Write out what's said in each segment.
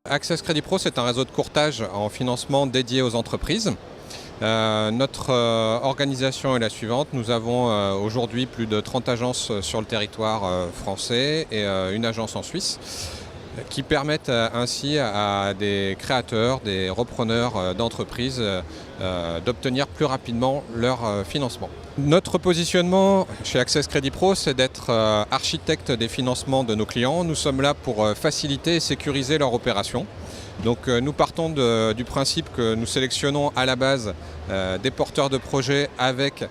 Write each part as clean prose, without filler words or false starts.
Access Credit Pro, c'est un réseau de courtage en financement dédié aux entreprises. Notre organisation est la suivante. Nous avons aujourd'hui plus de 30 agences sur le territoire français et une agence en Suisse qui permettent ainsi à des créateurs, des repreneurs d'entreprises d'obtenir plus rapidement leur financement. Notre positionnement chez Access Credit Pro, c'est d'être architecte des financements de nos clients. Nous sommes là pour faciliter et sécuriser leur opération. Donc nous partons du principe que nous sélectionnons à la base des porteurs de projets avec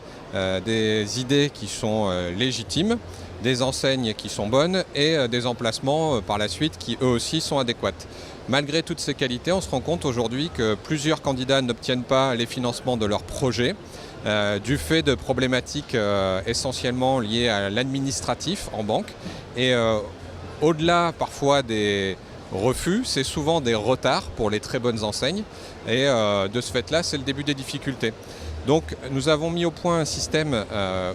des idées qui sont légitimes, des enseignes qui sont bonnes et des emplacements par la suite qui eux aussi sont adéquats. Malgré toutes ces qualités, on se rend compte aujourd'hui que plusieurs candidats n'obtiennent pas les financements de leurs projets du fait de problématiques essentiellement liées à l'administratif en banque. Et au-delà parfois des refus, c'est souvent des retards pour les très bonnes enseignes. Et de ce fait-là, c'est le début des difficultés. Donc nous avons mis au point un système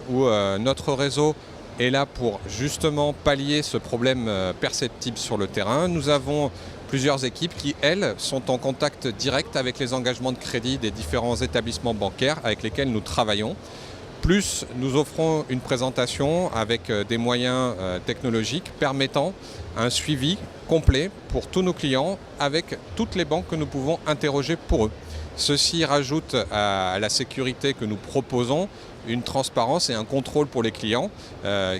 où notre réseau est là pour justement pallier ce problème perceptible sur le terrain. Nous avons plusieurs équipes qui, elles, sont en contact direct avec les engagements de crédit des différents établissements bancaires avec lesquels nous travaillons. Plus nous offrons une présentation avec des moyens technologiques permettant un suivi complet pour tous nos clients avec toutes les banques que nous pouvons interroger pour eux. Ceci rajoute à la sécurité que nous proposons une transparence et un contrôle pour les clients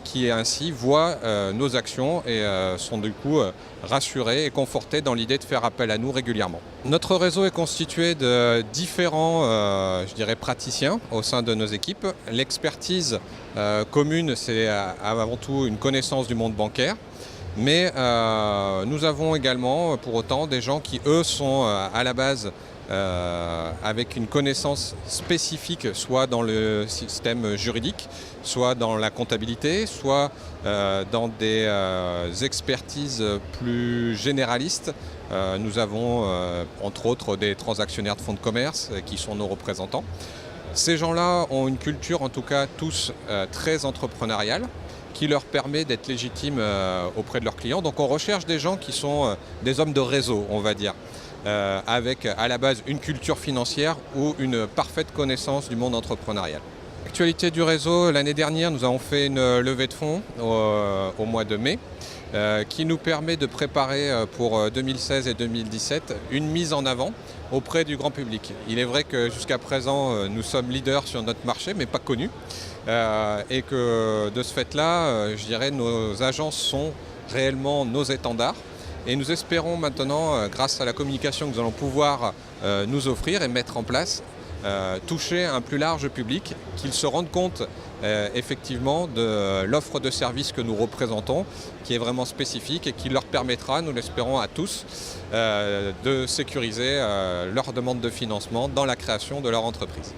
qui ainsi voient nos actions et sont du coup rassurés et confortés dans l'idée de faire appel à nous régulièrement. Notre réseau est constitué de différents praticiens au sein de nos équipes. L'expertise commune, c'est avant tout une connaissance du monde bancaire. Mais nous avons également pour autant des gens qui eux sont à la base avec une connaissance spécifique soit dans le système juridique, soit dans la comptabilité, soit dans des expertises plus généralistes. Nous avons entre autres des transactionnaires de fonds de commerce qui sont nos représentants. Ces gens-là ont une culture en tout cas tous très entrepreneuriale qui leur permet d'être légitimes auprès de leurs clients. Donc on recherche des gens qui sont des hommes de réseau, on va dire. Avec à la base une culture financière ou une parfaite connaissance du monde entrepreneurial. L'actualité du réseau, l'année dernière, nous avons fait une levée de fonds au mois de mai qui nous permet de préparer pour 2016 et 2017 une mise en avant auprès du grand public. Il est vrai que jusqu'à présent, nous sommes leaders sur notre marché, mais pas connus. Et que de ce fait-là, je dirais, nos agences sont réellement nos étendards. Et nous espérons maintenant, grâce à la communication que nous allons pouvoir nous offrir et mettre en place, toucher un plus large public, qu'ils se rendent compte effectivement de l'offre de services que nous représentons, qui est vraiment spécifique et qui leur permettra, nous l'espérons à tous, de sécuriser leur demande de financement dans la création de leur entreprise.